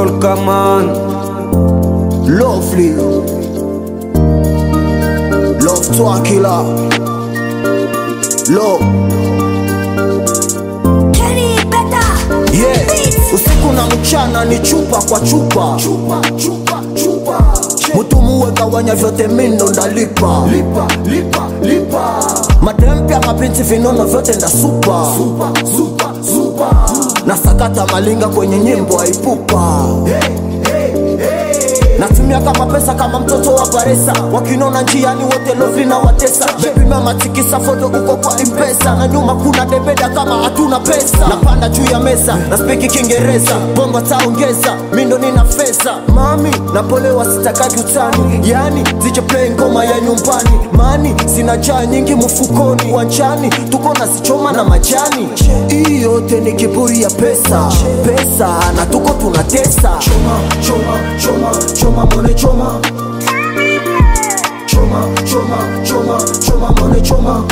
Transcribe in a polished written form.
Volkaman, Lovely, Love Twakila, Love Kenny Better, yeah. Usiku na mchana ni chupa kwa chupa, Mutu muwe kawanya vyote mindo ndalipa, Madempia mapinti vinono vyote nda super. Na sakata malinga kwenye nyimbo haipupa. Natumia kama pesa kama mtoto wa Baresa. Wakinona njiani wote Lovely na watesa. Baby mama tikisa foto uko kwa impesa. Na nyuma kuna debeda kama hatuna pesa. Napanda juu ya mesa, na speaki Kiingereza. Bongo taongeza, mindo nina fesa. Mami, napolewa sitakaki utani. Yani, DJ play ngoma ya nyumbani. Mani, sina jaa nyingi mfukoni. Wanchani, tuko na sichoma na majani. Hii yote ni kiburi ya pesa. Pesa, na tuko tunatesa. Choma money choma, choma money choma.